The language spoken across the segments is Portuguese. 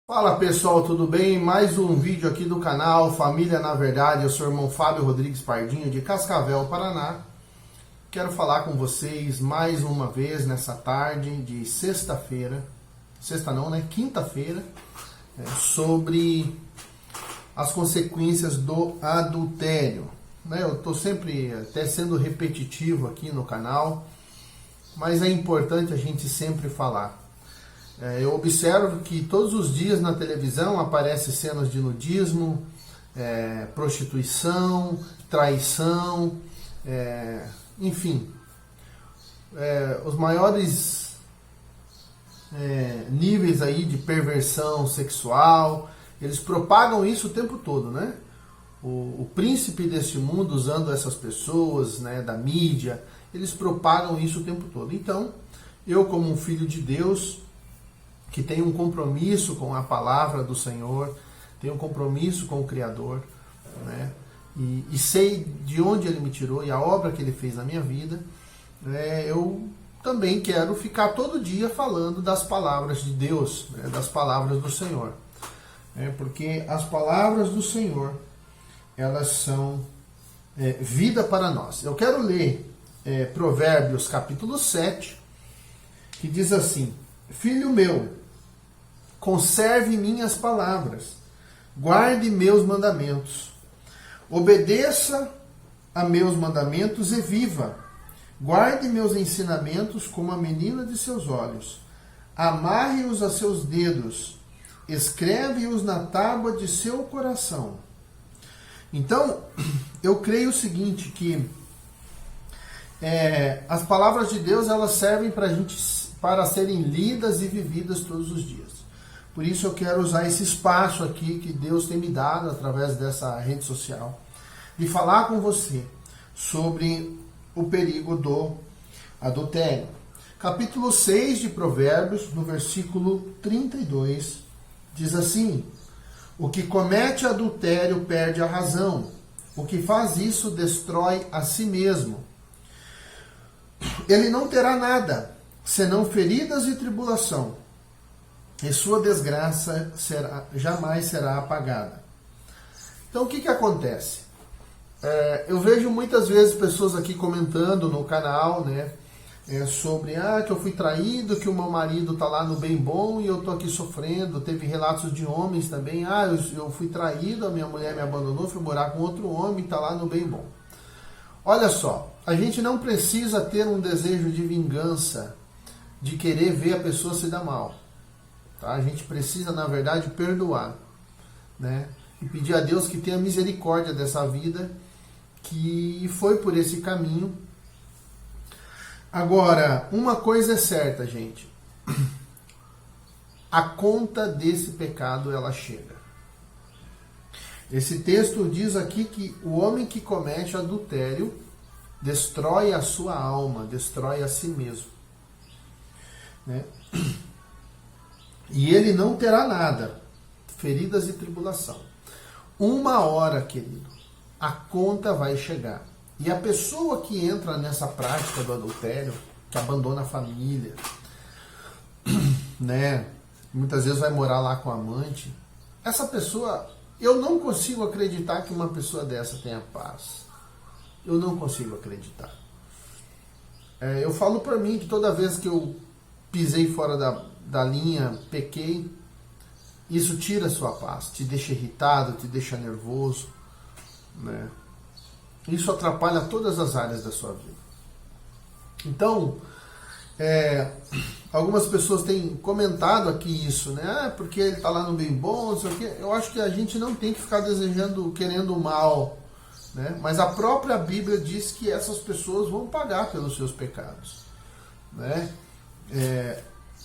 Fala pessoal, tudo bem? Mais um vídeo aqui do canal Família na Verdade. Eu sou o irmão Fábio Rodrigues Pardinho de Cascavel, Paraná. Quero falar com vocês mais uma vez nessa tarde de sexta-feira, quinta-feira, sobre as consequências do adultério. Eu estou sempre até sendo repetitivo aqui no canal, mas é importante a gente sempre falar. Eu observo que todos os dias na televisão aparecem cenas de nudismo, prostituição, traição, enfim, os maiores níveis aí de perversão sexual, eles propagam isso o tempo todo, né? O príncipe deste mundo, usando essas pessoas, né, da mídia, eles propagam isso o tempo todo. Então, eu como um filho de Deus, que tem um compromisso com a palavra do Senhor, tem um compromisso com o Criador, né? E sei de onde Ele me tirou e a obra que Ele fez na minha vida, eu também quero ficar todo dia falando das palavras de Deus, né? Das palavras do Senhor, porque as palavras do Senhor, elas são vida para nós. Eu quero ler Provérbios capítulo 7, que diz assim: Filho meu, conserve minhas palavras, guarde meus mandamentos, obedeça a meus mandamentos e viva. Guarde meus ensinamentos como a menina de seus olhos. Amarre-os a seus dedos, escreve-os na tábua de seu coração. Então, eu creio o seguinte, que as palavras de Deus, elas servem para serem lidas e vividas todos os dias. Por isso eu quero usar esse espaço aqui que Deus tem me dado através dessa rede social, de falar com você sobre o perigo do adultério. Capítulo 6 de Provérbios, no versículo 32, diz assim: O que comete adultério perde a razão, o que faz isso destrói a si mesmo. Ele não terá nada, senão feridas e tribulação, e sua desgraça jamais será apagada. Então o que acontece? Eu vejo muitas vezes pessoas aqui comentando no canal, né, sobre que eu fui traído, que o meu marido está lá no bem bom e eu estou aqui sofrendo. Teve relatos de homens também: eu fui traído, a minha mulher me abandonou, fui morar com outro homem e está lá no bem bom. Olha só, a gente não precisa ter um desejo de vingança, de querer ver a pessoa se dar mal. Tá? A gente precisa, na verdade, perdoar, né? E pedir a Deus que tenha misericórdia dessa vida que foi por esse caminho. Agora, uma coisa é certa, gente: a conta desse pecado, ela chega. Esse texto diz aqui que o homem que comete adultério destrói a sua alma, destrói a si mesmo, né? E ele não terá nada, feridas e tribulação. Uma hora, querido, a conta vai chegar. E a pessoa que entra nessa prática do adultério, que abandona a família, né, muitas vezes vai morar lá com a amante, essa pessoa, eu não consigo acreditar que uma pessoa dessa tenha paz. Eu não consigo acreditar. Eu falo por mim que toda vez que eu pisei fora da linha, pequei, isso tira a sua paz, te deixa irritado, te deixa nervoso, né? Isso atrapalha todas as áreas da sua vida. Então, algumas pessoas têm comentado aqui isso, né? Porque ele está lá no bem bom, não sei o quê. Eu acho que a gente não tem que ficar querendo o mal, né? Mas a própria Bíblia diz que essas pessoas vão pagar pelos seus pecados, né?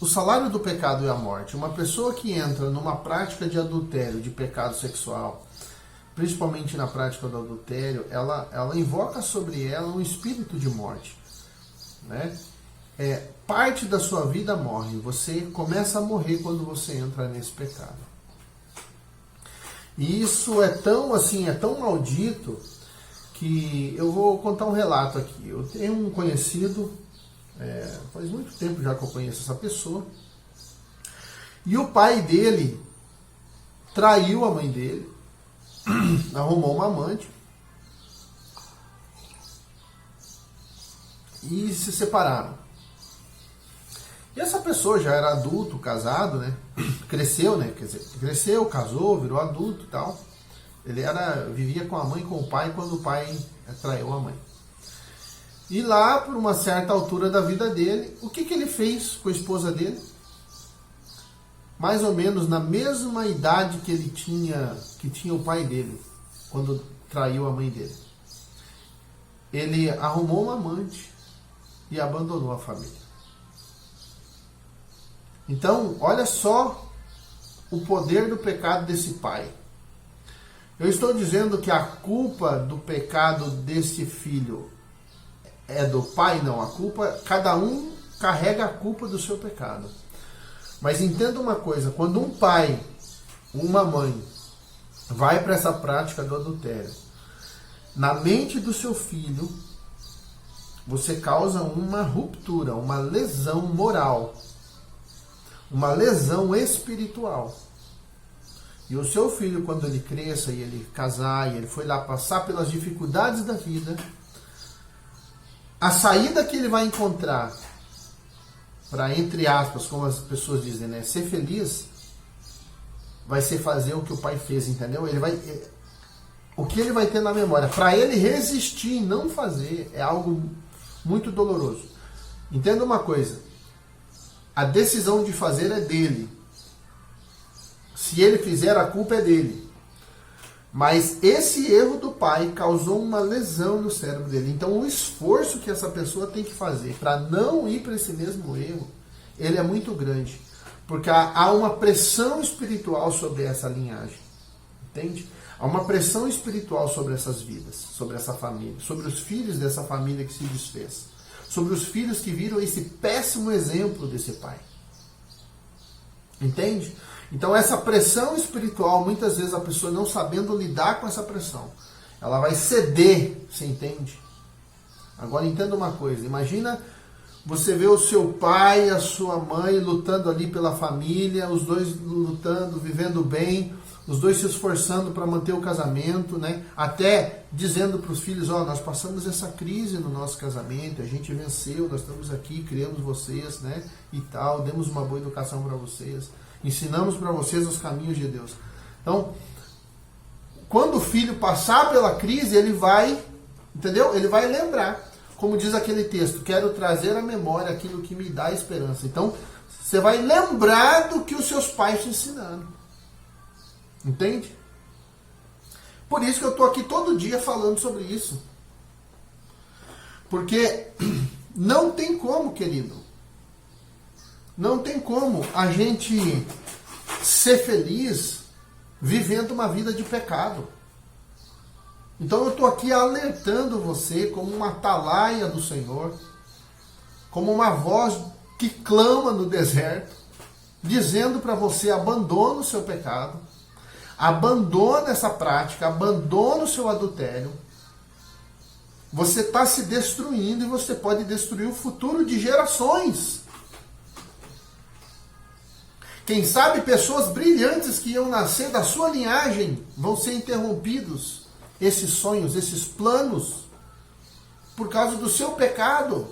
O salário do pecado é a morte. Uma pessoa que entra numa prática de adultério, de pecado sexual, principalmente na prática do adultério, ela invoca sobre ela um espírito de morte, né? Parte da sua vida morre. Você começa a morrer quando você entra nesse pecado. E isso é tão maldito, que eu vou contar um relato aqui. Eu tenho um conhecido, faz muito tempo já que eu conheço essa pessoa, e o pai dele traiu a mãe dele, arrumou uma amante e se separaram. E essa pessoa já era adulto, casado, né? Cresceu, né? Quer dizer, cresceu, casou, virou adulto e tal. Ele vivia com a mãe e com o pai quando o pai traiu a mãe. E lá, por uma certa altura da vida dele, o que ele fez com a esposa dele? Mais ou menos na mesma idade que tinha o pai dele, quando traiu a mãe dele. Ele arrumou uma amante e abandonou a família. Então, olha só o poder do pecado desse pai. Eu estou dizendo que a culpa do pecado desse filho é do pai? Não, a culpa, cada um carrega a culpa do seu pecado. Mas entenda uma coisa, quando um pai, uma mãe, vai para essa prática do adultério, na mente do seu filho, você causa uma ruptura, uma lesão moral, uma lesão espiritual. E o seu filho, quando ele cresça e ele casar, e ele foi lá passar pelas dificuldades da vida, a saída que ele vai encontrar para, entre aspas, como as pessoas dizem, né, ser feliz, vai ser fazer o que o pai fez, entendeu? O que ele vai ter na memória, para ele resistir e não fazer, é algo muito doloroso. Entenda uma coisa, a decisão de fazer é dele. Se ele fizer, a culpa é dele. Mas esse erro do pai causou uma lesão no cérebro dele. Então o esforço que essa pessoa tem que fazer para não ir para esse mesmo erro, ele é muito grande. Porque há uma pressão espiritual sobre essa linhagem. Entende? Há uma pressão espiritual sobre essas vidas, sobre essa família, sobre os filhos dessa família que se desfez. Sobre os filhos que viram esse péssimo exemplo desse pai. Entende? Então essa pressão espiritual, muitas vezes a pessoa não sabendo lidar com essa pressão, ela vai ceder, você entende? Agora entenda uma coisa, imagina você ver o seu pai e a sua mãe lutando ali pela família, os dois lutando, vivendo bem, os dois se esforçando para manter o casamento, né? Até dizendo para os filhos, nós passamos essa crise no nosso casamento, a gente venceu, nós estamos aqui, criamos vocês, né? E tal, demos uma boa educação para vocês. Ensinamos para vocês os caminhos de Deus. Então, quando o filho passar pela crise, ele vai, entendeu? Ele vai lembrar. Como diz aquele texto, quero trazer à memória aquilo que me dá esperança. Então, você vai lembrar do que os seus pais te ensinaram. Entende? Por isso que eu estou aqui todo dia falando sobre isso. Porque não tem como, querido. Não tem como a gente ser feliz vivendo uma vida de pecado. Então eu estou aqui alertando você como uma atalaia do Senhor, como uma voz que clama no deserto, dizendo para você, abandone o seu pecado, abandone essa prática, abandone o seu adultério. Você está se destruindo e você pode destruir o futuro de gerações. Quem sabe pessoas brilhantes que iam nascer da sua linhagem vão ser interrompidos, esses sonhos, esses planos, por causa do seu pecado.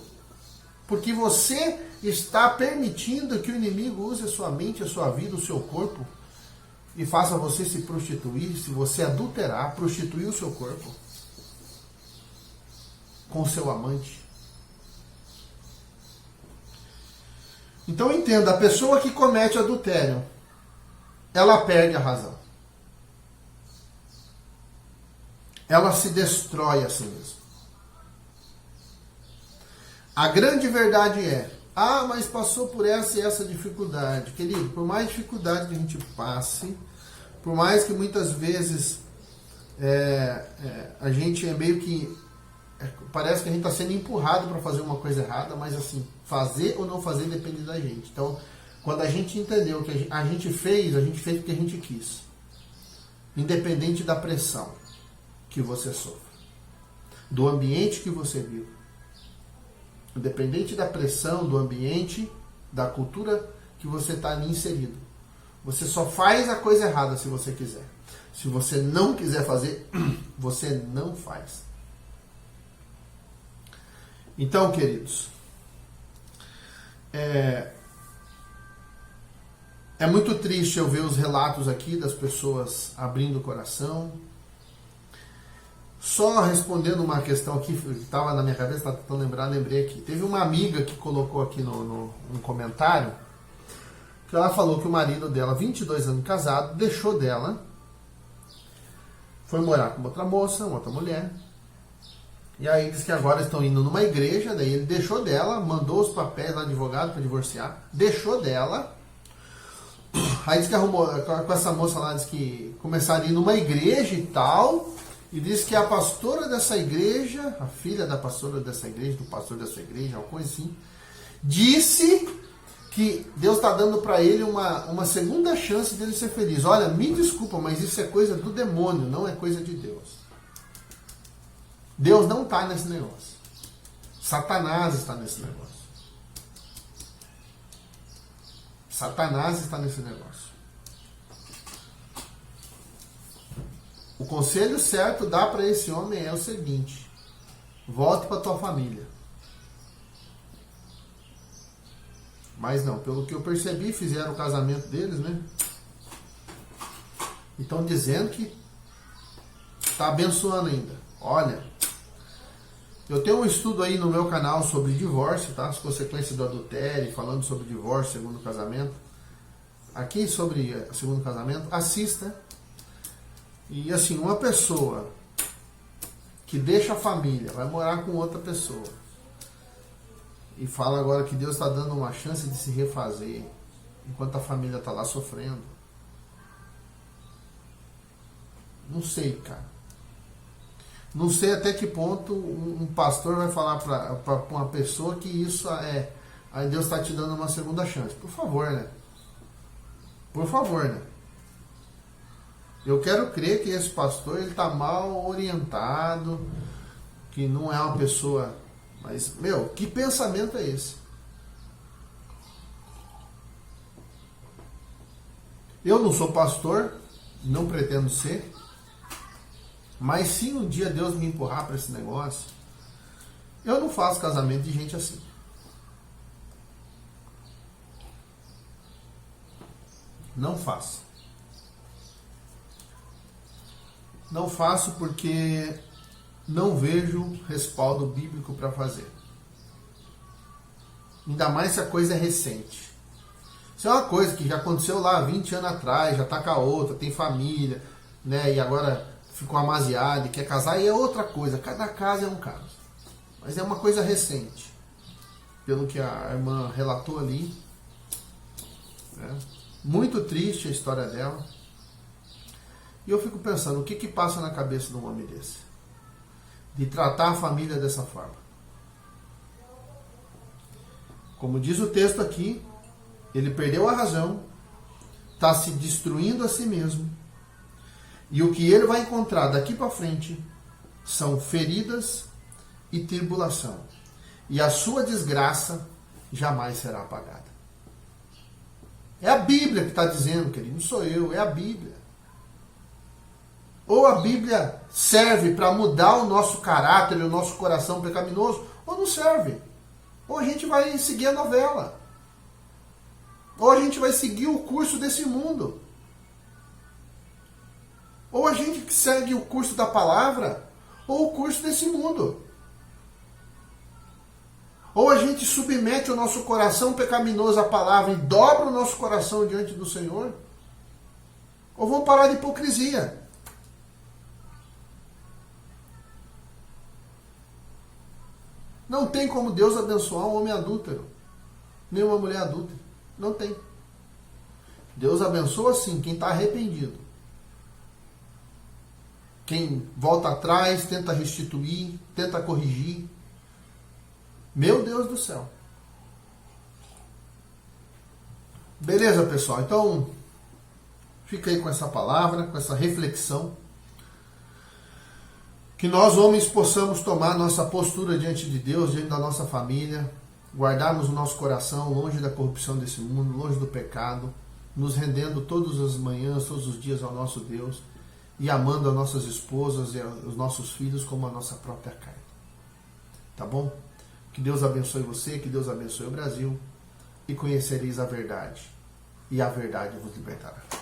Porque você está permitindo que o inimigo use a sua mente, a sua vida, o seu corpo, e faça você se prostituir, se você adulterar, prostituir o seu corpo com o seu amante. Então entenda, a pessoa que comete adultério, ela perde a razão. Ela se destrói a si mesma. A grande verdade é, mas passou por essa e essa dificuldade. Querido, por mais dificuldade que a gente passe, por mais que muitas vezes a gente é meio que parece que a gente está sendo empurrado para fazer uma coisa errada, mas assim, fazer ou não fazer depende da gente. Então, quando a gente entendeu que a gente fez porque a gente quis. Independente da pressão que você sofre, do ambiente que você vive. Independente da pressão, do ambiente, da cultura que você está ali inserido. Você só faz a coisa errada se você quiser. Se você não quiser fazer, você não faz. Então, queridos, é muito triste eu ver os relatos aqui das pessoas abrindo o coração. Só respondendo uma questão aqui que estava na minha cabeça, estava tentando lembrar, lembrei aqui. Teve uma amiga que colocou aqui no comentário que ela falou que o marido dela, 22 anos casado, deixou dela, foi morar com outra moça, outra mulher. E aí diz que agora estão indo numa igreja, daí ele deixou dela, mandou os papéis lá advogado para divorciar, deixou dela. Aí diz que arrumou com essa moça lá, diz que começaram a ir numa igreja e tal, e diz que a pastora dessa igreja, a filha da pastora dessa igreja, do pastor dessa igreja, uma coisa assim, disse que Deus está dando para ele uma segunda chance dele ser feliz. Olha, me desculpa, mas isso é coisa do demônio, não é coisa de Deus. Deus não está nesse negócio. Satanás está nesse negócio. Satanás está nesse negócio. O conselho certo dá para esse homem é o seguinte: volte para tua família. Mas não, pelo que eu percebi, fizeram o casamento deles, né? E estão dizendo que está abençoando ainda. Olha, eu tenho um estudo aí no meu canal sobre divórcio, tá? As consequências do adultério, falando sobre divórcio, segundo casamento. Aqui sobre segundo casamento, assista. E assim, uma pessoa que deixa a família, vai morar com outra pessoa, e fala agora que Deus está dando uma chance de se refazer, enquanto a família está lá sofrendo. Não sei, cara. Não sei até que ponto um pastor vai falar para uma pessoa que isso é... Aí Deus está te dando uma segunda chance. Por favor, né? Por favor, né? Eu quero crer que esse pastor ele está mal orientado, que não é uma pessoa... Mas, meu, que pensamento é esse? Eu não sou pastor, não pretendo ser, mas se um dia Deus me empurrar para esse negócio, eu não faço casamento de gente assim. Não faço. Não faço porque não vejo respaldo bíblico para fazer. Ainda mais se a coisa é recente. Se é uma coisa que já aconteceu lá 20 anos atrás, já está com a outra, tem família, né, e agora ficou amaziado e quer casar, aí é outra coisa. Cada caso é um caso. Mas é uma coisa recente. Pelo que a irmã relatou ali. Né? Muito triste a história dela. E eu fico pensando, o que passa na cabeça de um homem desse? De tratar a família dessa forma. Como diz o texto aqui, ele perdeu a razão, está se destruindo a si mesmo, e o que ele vai encontrar daqui para frente são feridas e tribulação. E a sua desgraça jamais será apagada. É a Bíblia que está dizendo, querido, não sou eu, é a Bíblia. Ou a Bíblia serve para mudar o nosso caráter e o nosso coração pecaminoso, ou não serve. Ou a gente vai seguir a novela. Ou a gente vai seguir o curso desse mundo. Ou a gente segue o curso da palavra, ou o curso desse mundo. Ou a gente submete o nosso coração pecaminoso à palavra e dobra o nosso coração diante do Senhor, ou vamos parar de hipocrisia. Não tem como Deus abençoar um homem adúltero, nem uma mulher adúltera. Não tem. Deus abençoa sim quem está arrependido. Quem volta atrás, tenta restituir, tenta corrigir. Meu Deus do céu. Beleza, pessoal? Então, fica aí com essa palavra, com essa reflexão. Que nós, homens, possamos tomar nossa postura diante de Deus, diante da nossa família, guardarmos o nosso coração longe da corrupção desse mundo, longe do pecado, nos rendendo todas as manhãs, todos os dias ao nosso Deus e amando as nossas esposas e os nossos filhos como a nossa própria carne. Tá bom? Que Deus abençoe você, que Deus abençoe o Brasil, e conhecereis a verdade, e a verdade vos libertará.